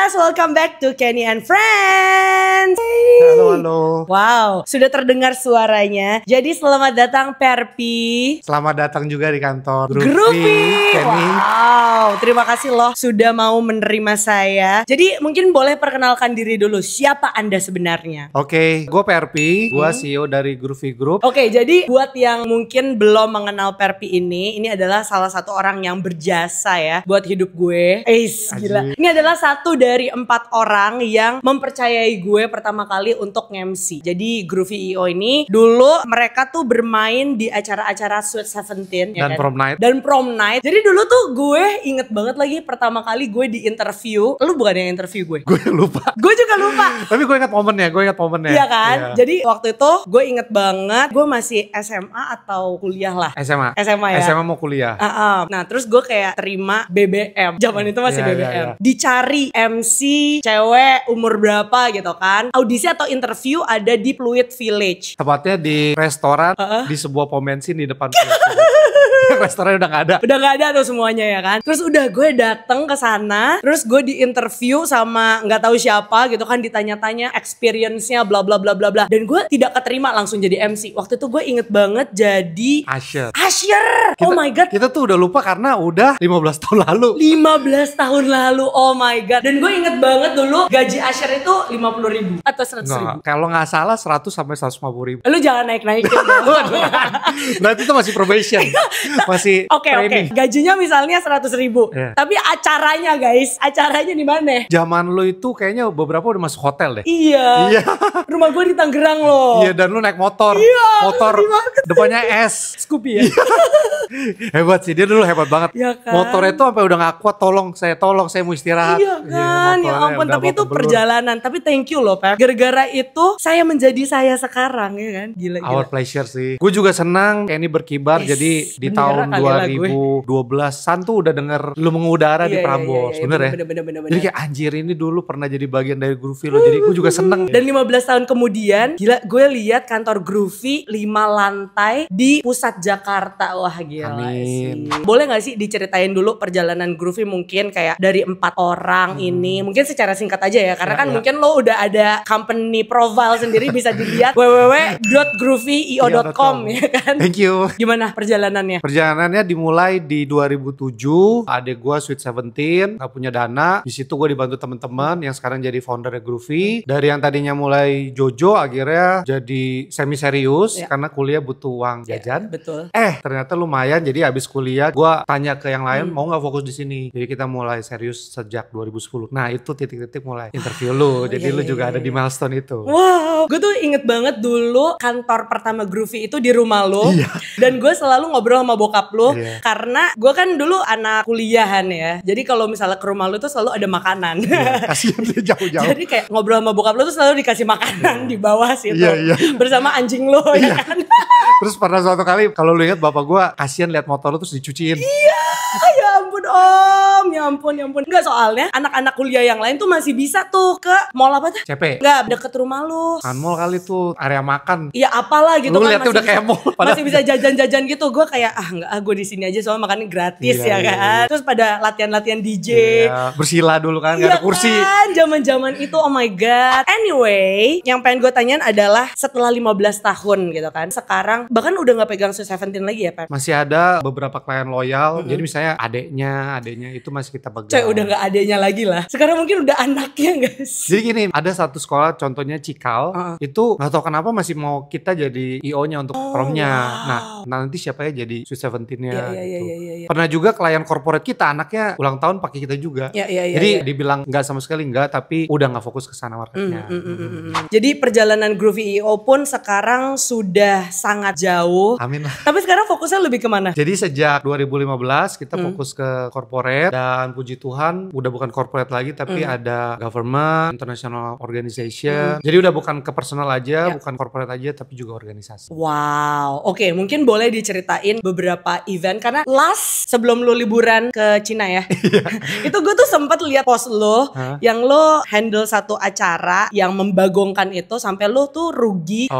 guys, welcome back to Kenny and Friends. Halo. Wow, sudah terdengar suaranya. Jadi selamat datang Perpi. Selamat datang juga di kantor Groovy. Kenny. Wow, terima kasih loh sudah mau menerima saya. Jadi mungkin boleh perkenalkan diri dulu. Siapa Anda sebenarnya? Oke, gue Perpi, gue CEO dari Groovy Group. Oke, jadi buat yang mungkin belum mengenal Perpi ini adalah salah satu orang yang berjasa ya buat hidup gue. Gila. Ini adalah satu dari 4 orang yang mempercayai gue pertama kali untuk nge-MC. Jadi Groovy EO ini dulu mereka tuh bermain di acara-acara Sweet 17 ya Dan kan? prom night. Dan prom night. Jadi dulu tuh gue inget banget lagi pertama kali gue di interview. Lu bukan yang interview gue? Gue lupa. Gue juga lupa. Tapi gue ingat momennya, Iya kan? Iya. Jadi waktu itu gue inget banget gue masih SMA atau kuliah lah. SMA ya. SMA mau kuliah. Nah terus gue kayak terima BBM. Zaman itu masih Iya, BBM. iya. Dicari MC cewek umur berapa gitu kan. Audisi atau interview ada di Pluit Village. Tepatnya di restoran di sebuah pom bensin di depan restorannya udah gak ada. Udah gak ada tuh semuanya ya kan. Terus udah gue dateng ke sana. Terus gue di interview sama gak tahu siapa gitu kan. Ditanya-tanya experience-nya bla bla bla bla bla. Dan gue tidak keterima langsung jadi MC. Waktu itu gue inget banget jadi Usher. Oh my god. Kita tuh udah lupa karena udah 15 tahun lalu. 15 tahun lalu, oh my god. Dan gue inget banget dulu gaji Usher itu 50.000 atau 100.000. Kalau gak salah 100 sampai 150.000. Lu jangan naik-naikin dong. Berarti itu masih probation. Masih Oke. Gajinya misalnya 100.000. Iya. Tapi acaranya guys, acaranya di mana? Zaman lo itu kayaknya beberapa udah masuk hotel deh. Iya. Rumah gue di Tangerang loh. Iya, dan lu naik motor. Iya, Motor sedih banget. depannya S. Scoopy ya. Hebat sih, dia dulu hebat banget. Iya kan? Motornya tuh sampai udah gak kuat, tolong saya mau istirahat. Iya kan, ya motornya ampun. udah Tapi itu babak belur. perjalanan. Tapi thank you loh Pep. Gara-gara itu saya menjadi saya sekarang ya kan. Gila. Our pleasure sih. Gue juga senang Kenny berkibar. Yes, Jadi di bendera tahun kali lah gue. 2012an tuh udah denger lu mengudara di Prambors. Bener ya? Bener. Jadi kayak anjir, ini dulu pernah jadi bagian dari Groovy lo. Jadi gue juga seneng. Dan 15 tahun kemudian, gila gue lihat kantor Groovy 5 lantai di pusat Jakarta. Wah gila Amin. sih. Boleh gak sih diceritain dulu perjalanan Groovy mungkin kayak dari 4 orang ini. Mungkin secara singkat aja ya. Karena kan mungkin lo udah ada company profile sendiri, bisa dilihat www.groovyo.com ya kan. Thank you. Gimana perjalanannya? Perjalanannya dimulai di 2007. Adek gue Sweet 17 gak punya dana. Di situ gue dibantu teman-teman yang sekarang jadi foundernya Groovy. Dari yang tadinya mulai Jojo akhirnya jadi semi serius karena kuliah butuh uang jajan. Betul. Ternyata lumayan. Jadi habis kuliah gue tanya ke yang lain mau nggak fokus di sini. Jadi kita mulai serius sejak 2010. Nah itu titik-titik mulai interview lu. Jadi lu juga ada di milestone itu. Wow, gue tuh inget banget dulu kantor pertama Groovy itu di rumah lo. Dan gue selalu ngobrol sama bokap lo. Karena gue kan dulu anak kuliahan ya. Jadi kalau misalnya ke rumah lo tuh selalu ada makanan. Kasian dia jauh-jauh. Jadi kayak ngobrol sama bokap lo tuh selalu dikasih makanan di bawah situ. Bersama anjing lo ya kan. Terus pernah suatu kali kalau lu ingat bapak gue kasian lihat motor lu terus dicuciin. Ya ampun om, ya ampun. Enggak, soalnya anak-anak kuliah yang lain tuh masih bisa tuh ke mall apa tuh? CP. Enggak, deket rumah lu. Kan mall kali tuh area makan. Ya apalah gitu Lu kan. liatnya udah kayak mall. Masih bisa jajan-jajan gitu. Gue kayak enggak, gue di sini aja soalnya makannya gratis ya kan. Terus pada latihan-latihan DJ. Bersila dulu kan, gak ada kursi. Kan, zaman-zaman itu oh my god. Anyway, yang pengen gue tanyain adalah setelah 15 tahun gitu kan. Sekarang bahkan udah gak pegang Sweet 17 lagi ya Pep? Masih ada beberapa klien loyal. Jadi misalnya adeknya itu masih kita pegang. Coy, udah gak adeknya lagi lah. Sekarang mungkin udah anaknya guys. Jadi gini, ada satu sekolah contohnya Cikal, itu gak tahu kenapa masih mau kita jadi IO-nya untuk promnya. Nah, nanti siapa ya jadi Sweet 17-nya gitu. Pernah juga klien corporate kita anaknya ulang tahun pakai kita juga. Jadi dibilang nggak sama sekali nggak, tapi udah nggak fokus ke sana marketnya. Jadi perjalanan Groovy EO pun sekarang sudah sangat jauh. Amin lah. Tapi sekarang fokusnya lebih kemana? Jadi sejak 2015 kita fokus ke corporate, dan puji Tuhan udah bukan corporate lagi tapi ada government, international organization. Jadi udah bukan ke personal aja, bukan corporate aja tapi juga organisasi. Wow, oke, mungkin boleh diceritain beberapa event karena last sebelum lu liburan ke Cina ya. Itu gue tuh sempat lihat post lo yang lo handle satu acara yang membagongkan itu sampai lo tuh rugi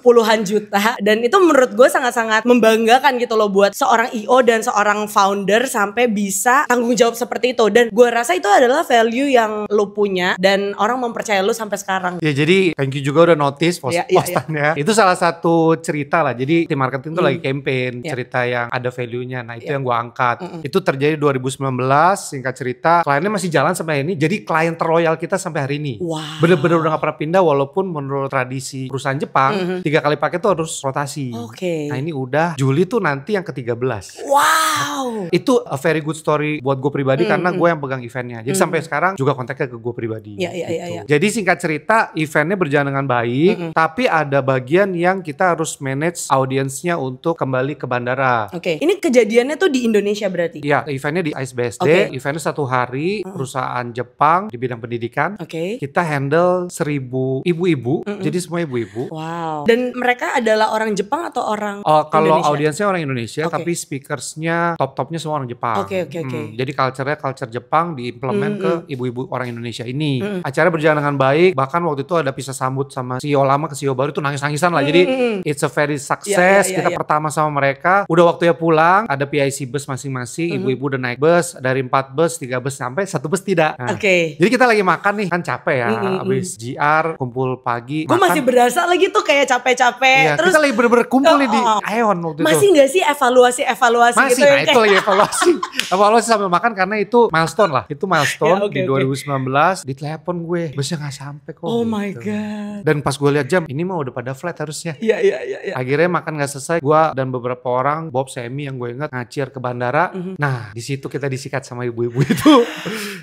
puluhan juta, dan itu menurut gue sangat-sangat membanggakan gitu loh buat seorang IO dan seorang founder sama sampai bisa tanggung jawab seperti itu. Dan gue rasa itu adalah value yang lu punya dan orang mempercaya lu sampai sekarang. Ya jadi thank you juga udah notice postannya. Itu salah satu cerita lah. Jadi tim marketing tuh lagi campaign cerita yang ada value-nya. Nah itu yang gue angkat. Itu terjadi 2019. Singkat cerita kliennya masih jalan sampai ini. Jadi klien terloyal kita sampai hari ini. Wow. Bener-bener udah gak pernah pindah walaupun menurut tradisi perusahaan Jepang 3 kali pakai tuh harus rotasi. Nah ini udah Juli tuh nanti yang ke-13. Wow. Itu a very good story buat gue pribadi karena gue yang pegang eventnya. Jadi sampai sekarang juga kontaknya ke gue pribadi. Gitu. Jadi singkat cerita eventnya berjalan dengan baik, tapi ada bagian yang kita harus manage audiensnya untuk kembali ke bandara. Ini kejadiannya tuh di Indonesia berarti? Iya, eventnya di ISBSD. Eventnya 1 hari, perusahaan Jepang di bidang pendidikan. Kita handle 1.000 ibu-ibu, jadi semua ibu-ibu. Wow. Dan mereka adalah orang Jepang atau orang kalau Indonesia? audiensnya orang Indonesia, tapi speakersnya top-topnya semua orang Jepang. Jadi culture Jepang diimplement ke ibu-ibu orang Indonesia ini. Acara berjalan dengan baik, bahkan waktu itu ada pisah sambut sama CEO lama ke CEO baru itu nangis-nangisan lah. Jadi it's a very success. Kita pertama sama mereka. Udah waktunya pulang, ada PIC bus masing-masing, ibu-ibu udah naik bus, dari 4 bus, 3 bus sampai 1 bus tidak. Nah, jadi kita lagi makan nih, kan capek ya, abis GR, kumpul pagi. Gue masih berasa lagi tuh kayak capek-capek. Terus kita lagi bener-bener kumpul nih di Aeon waktu itu. Masih gak sih evaluasi masih, gitu? Nah itu lagi evaluasi sambil makan karena itu milestone lah. Itu milestone di 2019. Ditelepon gue, busnya gak sampai kok. Oh my god. Dan pas gue lihat jam, ini mah udah pada flight harusnya. Iya. Akhirnya makan gak selesai. Gue dan beberapa orang, Bob, Semi yang gue ingat ngacir ke bandara. Nah di situ kita disikat sama ibu-ibu itu.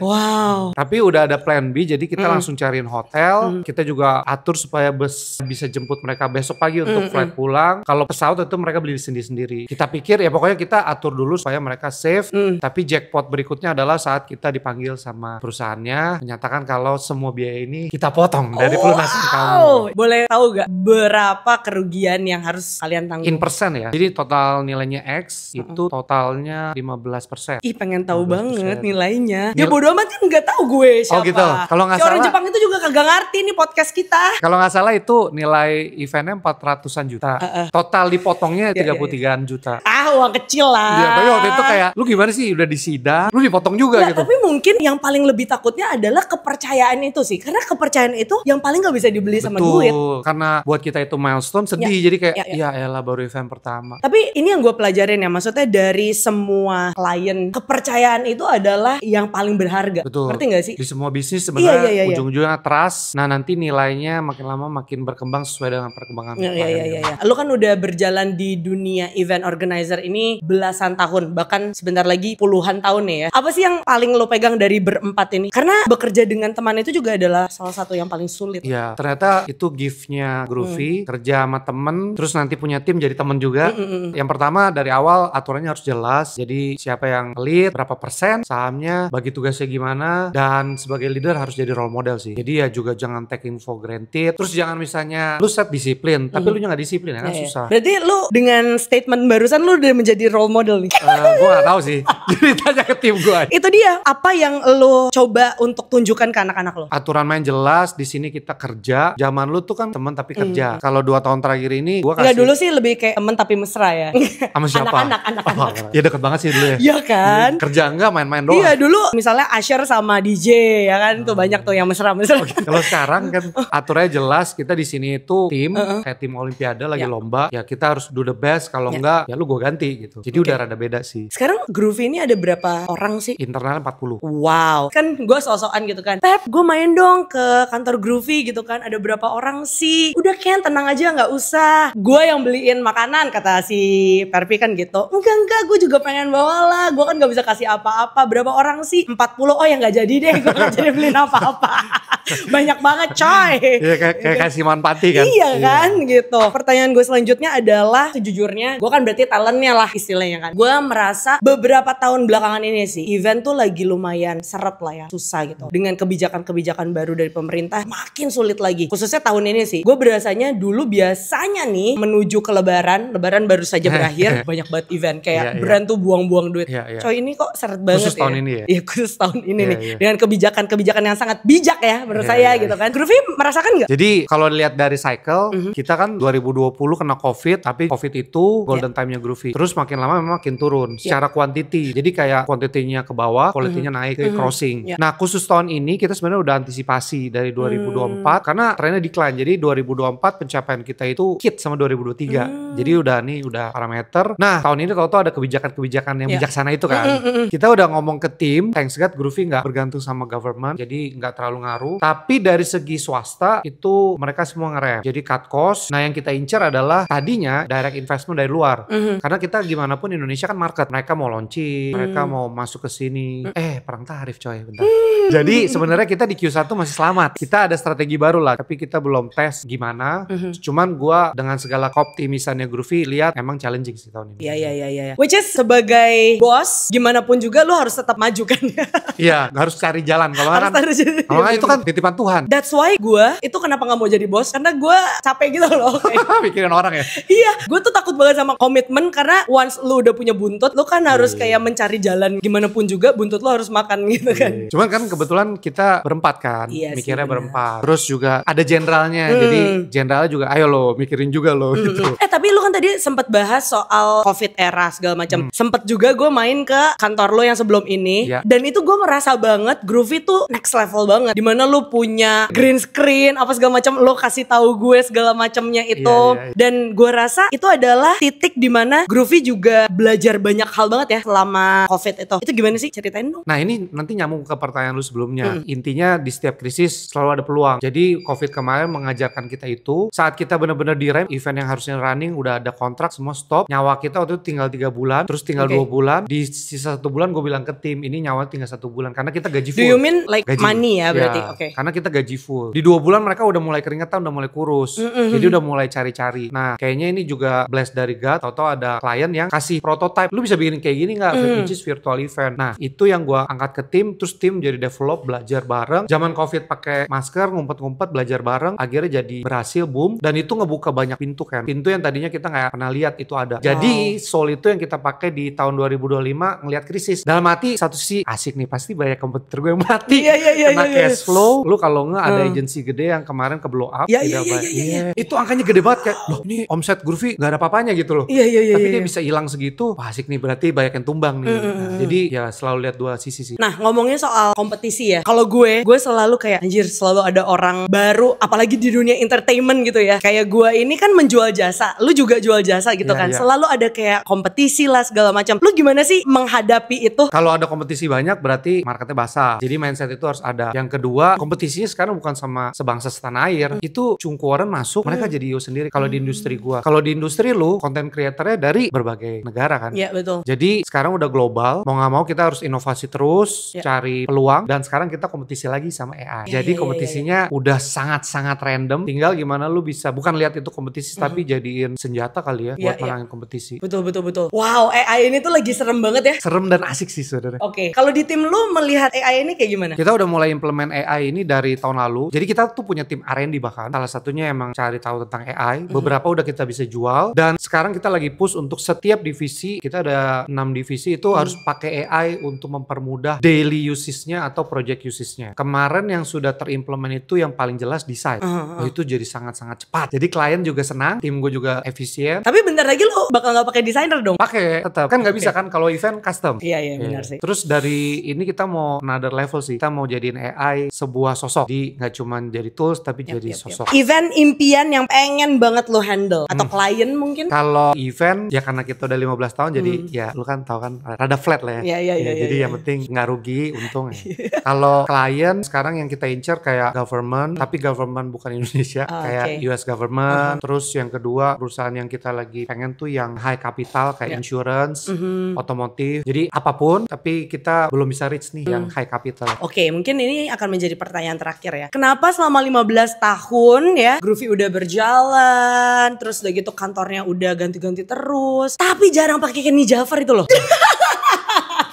Wow. Tapi udah ada plan B, jadi kita langsung cariin hotel. Kita juga atur supaya bus bisa jemput mereka besok pagi untuk flight pulang. Kalau pesawat itu mereka beli sendiri-sendiri. Kita pikir ya pokoknya kita atur dulu supaya mereka safe. Tapi jackpot berikutnya adalah saat kita dipanggil sama perusahaannya menyatakan kalau semua biaya ini kita potong dari pelunasan kamu. Boleh tahu gak berapa kerugian yang harus kalian tanggung? In persen ya. Jadi total nilainya X itu totalnya 15%. Ih pengen tahu banget nilainya. Ya bodo amat kan gak tahu gue siapa. Oh gitu. Kalau nggak salah orang Jepang itu juga kagak ngerti nih podcast kita. Kalau nggak salah itu nilai eventnya 400-an juta. Total dipotongnya 33-an juta. Uang kecil lah. Iya, tapi waktu itu kayak lu gimana sih udah disidang, lu dipotong juga gitu. Tapi mungkin yang paling lebih takutnya adalah kepercayaan itu sih. Karena kepercayaan itu yang paling gak bisa dibeli sama duit. Karena buat kita itu milestone sedih. Jadi kayak ya elah baru event pertama. Tapi ini yang gue pelajarin ya. Maksudnya dari semua klien, kepercayaan itu adalah yang paling berharga. Betul. Ngerti gak sih? Di semua bisnis sebenarnya ujung-ujungnya trust. Nah nanti nilainya makin lama makin berkembang sesuai dengan perkembangan. Iya. Lu kan udah berjalan di dunia event organizer ini belasan tahun, bahkan sebentar lagi puluhan tahun nih ya. Apa sih yang paling lo pegang dari berempat ini? Karena bekerja dengan teman itu juga adalah salah satu yang paling sulit. Iya, ternyata itu gift-nya Groovy, kerja sama temen, terus nanti punya tim jadi temen juga. Yang pertama dari awal aturannya harus jelas. Jadi siapa yang lead, berapa persen sahamnya, bagi tugasnya gimana, dan sebagai leader harus jadi role model sih. Jadi ya juga jangan taking for granted. Terus jangan misalnya lu set disiplin, tapi lu gak disiplin ya kan susah. Berarti lu dengan statement barusan lu udah menjadi role model nih. Gue gak tahu sih. Jadi tanya ke tim gue. Itu dia. Apa yang lu coba untuk tunjukkan ke anak-anak lo? Aturan main jelas. Di sini kita kerja. Zaman lu tuh kan teman tapi kerja. Kalau 2 tahun terakhir ini gue kasih. Enggak, dulu sih lebih kayak temen tapi mesra ya. Sama siapa? Anak-anak. Ya deket banget sih dulu ya. Iya kan? Kerja enggak, main-main doang. Iya dulu misalnya Asher sama DJ ya kan. Tuh banyak tuh yang mesra-mesra. Kalau sekarang kan aturannya jelas. Kita di sini itu tim kayak tim Olimpiade lagi lomba. Ya kita harus do the best. Kalau enggak ya lu gue ganti gitu. Jadi udah rada beda sih. Sekarang Groovy ini ada berapa orang sih? Internal 40. Wow. Kan gue sok-sokan gitu kan. Pep, gue main dong ke kantor Groovy gitu kan. Ada berapa orang sih? Udah Ken, tenang aja gak usah. Gue yang beliin makanan kata si Perpi kan gitu. Enggak, gue juga pengen bawa lah. Gue kan gak bisa kasih apa-apa. Berapa orang sih? 40. Oh ya gak jadi deh. Gue gak jadi beliin apa-apa. Banyak banget coy. Iya kayak kasih manfaati kan. Iya kan gitu. Pertanyaan gue selanjutnya adalah sejujurnya gue kan berarti talentnya lah istilahnya kan. Gue merasa beberapa tahun belakangan ini sih event tuh lagi lumayan seret lah ya, susah gitu. Dengan kebijakan-kebijakan baru dari pemerintah makin sulit lagi. Khususnya tahun ini sih. Gue berasanya dulu biasanya nih menuju ke lebaran baru saja berakhir banyak banget event kayak brand tuh buang-buang duit. Coy ini kok seret banget khusus tahun ini ya. Iya khusus tahun ini nih. Dengan kebijakan-kebijakan yang sangat bijak ya menurut saya gitu kan. Groovy merasakan nggak? Jadi kalau dilihat dari cycle, kita kan 2020 kena COVID, tapi COVID itu golden time-nya Groovy. Terus makin lama memang makin turun secara quantity. Jadi kayak quantity-nya ke bawah, quality-nya naik ke crossing. Nah, khusus tahun ini kita sebenarnya udah antisipasi dari 2024 karena trennya decline. Jadi 2024 pencapaian kita itu hit sama 2023. Jadi udah parameter. Nah, tahun ini tahu-tahu ada kebijakan-kebijakan yang bijaksana itu kan. Kita udah ngomong ke tim, thanks God Groovy nggak bergantung sama government, jadi nggak terlalu ngaruh. Tapi dari segi swasta itu mereka semua ngerem. Jadi cut cost. Nah, yang kita incer adalah tadinya direct investment dari luar. Karena kita gimana pun Indonesia kan market. Mereka mau launching, mereka mau masuk ke sini. Perang tarif coy, bentar. Jadi sebenarnya kita di Q1 masih selamat. Kita ada strategi baru lah, tapi kita belum tes gimana. Cuman gua dengan segala keoptimisannya Groovy lihat emang challenging sih tahun ini. Iya. Which is sebagai bos, gimana pun juga lu harus tetap maju kan. Iya, harus cari jalan. Kalau kan itu kan titipan Tuhan. That's why gue itu kenapa nggak mau jadi bos, karena gue capek gitu loh. Mikirin orang ya. Iya, gue tuh takut banget sama komitmen, karena once lu udah punya buntut, lu kan harus kayak mencari jalan gimana pun juga buntut lu harus makan gitu kan. Cuman kan kebetulan kita berempat kan, mikirnya berempat. Terus juga ada jenderalnya, jadi jenderalnya juga ayo lo mikirin juga lo gitu. Tapi lu kan tadi sempat bahas soal COVID era segala macam. Sempet juga gue main ke kantor lo yang sebelum ini, dan itu gue merasa banget Groovy tuh next level banget. Dimana lu punya green screen apa segala macam, lo kasih tahu gue segala macamnya itu. Dan gue rasa itu adalah titik dimana Groovy juga belajar banyak hal banget ya selama COVID itu. Itu gimana sih, ceritain dong. Nah, ini nanti nyambung ke pertanyaan lu sebelumnya. Intinya di setiap krisis selalu ada peluang. Jadi COVID kemarin mengajarkan kita itu, saat kita benar-benar direm, event yang harusnya running udah ada kontrak semua stop. Nyawa kita waktu itu tinggal 3 bulan, terus tinggal 2 bulan. Di sisa 1 bulan gue bilang ke tim, ini nyawa tinggal 1 bulan karena kita gaji full. Do you mean like gaji, money ya berarti? Karena kita gaji full. Di 2 bulan mereka udah mulai keringetan, udah mulai kurus. Jadi udah mulai cari-cari. Nah, kayaknya ini juga bless dari God. Tahu-tahu ada klien yang kasih prototype. Lu bisa bikin kayak gini nggak? Which is virtual event. Nah, itu yang gue angkat ke tim. Terus tim jadi develop, belajar bareng. Zaman COVID pakai masker, ngumpet-ngumpet, belajar bareng. Akhirnya jadi berhasil, boom. Dan itu ngebuka banyak pintu kan. Pintu yang tadinya kita nggak pernah lihat itu ada. Jadi soul itu yang kita pakai di tahun 2025 ngelihat krisis. Dalam hati satu sisi asik nih, pasti banyak kompetitor gue yang mati. Kena cash flow. Lu kalau nggak ada agensi gede yang kemarin ke blow up. Itu angkanya gede banget kayak, loh ini omset Groovy nggak ada apa-apanya gitu loh. Tapi dia bisa hilang segitu. Wah, asik nih, berarti banyak yang tumbang nih. Nah, jadi ya selalu lihat dua sisi sih. Nah, ngomongin soal kompetisi ya. Kalau gue selalu kayak anjir, selalu ada orang baru, apalagi di dunia entertainment gitu ya. Kayak gue ini kan menjual jasa, lu juga jual jasa gitu kan. Selalu ada kayak kompetisi lah segala macam. Lu gimana sih menghadapi itu? Kalau ada kompetisi banyak berarti marketnya basah. Jadi mindset itu harus ada. Yang kedua, kompetisinya sekarang bukan sama sebangsa setanah air. Itu cungkuran masuk, mereka jadi IO sendiri. Kalau di industri gua, kalau di industri lu konten kreatornya dari berbagai negara kan. Iya, betul. Jadi sekarang udah global, mau nggak mau kita harus inovasi terus, cari peluang, dan sekarang kita kompetisi lagi sama AI. Jadi kompetisinya udah sangat-sangat random. Tinggal gimana lu bisa bukan lihat itu kompetisi tapi jadiin senjata kali ya buat menangin kompetisi. Betul. Wow, AI ini tuh lagi serem banget ya. Serem dan asik sih saudara. Oke, kalau di tim lu melihat AI ini kayak gimana? Kita udah mulai implement AI ini dari tahun lalu. Jadi kita tuh punya tim R&D bahkan. Salah satunya emang cari tahu tentang AI. Beberapa udah kita bisa jual. Dan sekarang kita lagi push untuk setiap divisi. Kita ada 6 divisi itu harus pakai AI untuk mempermudah daily usage-nya atau project usage-nya. Kemarin yang sudah terimplement itu yang paling jelas desain. Itu jadi sangat-sangat cepat. Jadi klien juga senang, tim gue juga efisien. Tapi bentar lagi lu bakal nggak pakai desainer dong? Pakai, tetap. Kan nggak bisa kan kalau event custom. Iya benar sih. Terus dari ini kita mau another level sih. Kita mau jadiin AI sebuah sosok. Jadi nggak cuma jadi tools tapi jadi sosok. Event impian yang pengen banget lo handle atau klien mungkin? Kalau event ya karena kita udah 15 tahun jadi ya lu kan tahu kan rada flat lah ya. Jadi yang penting nggak rugi, untung ya. Kalau klien sekarang yang kita incer kayak government, tapi government bukan Indonesia, kayak US government. Terus yang kedua perusahaan yang kita lagi pengen tuh yang high capital kayak insurance, otomotif. Jadi apapun, tapi kita belum bisa reach nih yang high capital. Oke, mungkin ini akan menjadi pertanyaan terakhir ya. Kenapa selama 15 tahun ya Groovy udah berjalan, terus udah gitu kantornya udah ganti-ganti terus, tapi jarang pakai Kenny Jafar itu loh.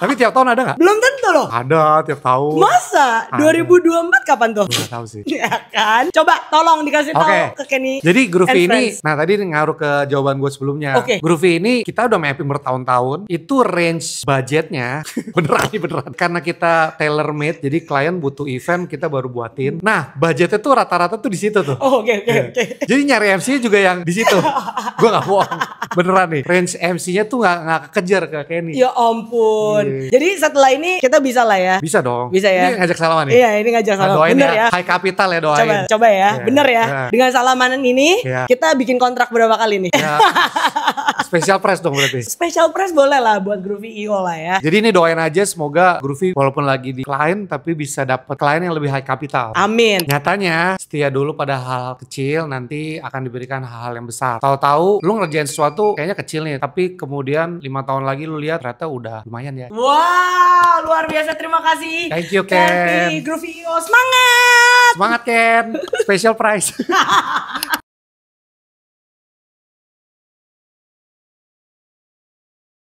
Tapi tiap tahun ada nggak? Belum tentu loh. Ada tiap tahun. Masa? Ada. 2024 kapan tuh? Gue gak tahu sih. Ya kan? Coba tolong dikasih tahu ke Kenny. Jadi Groovy and ini, friends. nah tadi ngaruh ke jawaban gue sebelumnya. Groovy ini kita udah mapping bertahun-tahun. Itu range budgetnya beneran. Karena kita tailor made, jadi klien butuh event kita baru buatin. Nah budgetnya tuh rata-rata tuh di situ tuh. Oke. Jadi nyari MC-nya juga yang di situ. Gue gak bohong. Beneran nih. Range MC-nya tuh gak kejar ke Kenny. Ya ampun. Jadi setelah ini kita bisa lah ya. Bisa dong. Bisa ya. Ini ngajak salaman nih. Iya, ini ngajak salaman. Doain Bener ya. High capital ya doain. Coba ya. Bener ya. Dengan salamanan ini kita bikin kontrak berapa kali nih? Special price dong berarti. Special price boleh lah buat Groovy IO lah ya. Jadi ini doain aja semoga Groovy walaupun lagi di klien tapi bisa dapat klien yang lebih high capital. Amin. Nyatanya setia dulu pada hal kecil, nanti akan diberikan hal-hal yang besar. Tahu-tahu lu ngerjain sesuatu kayaknya kecil nih, tapi kemudian 5 tahun lagi lu lihat ternyata udah lumayan ya. Wow, luar biasa, terima kasih. Thank you Ken. Groovy IO, semangat. Semangat Ken. Special price.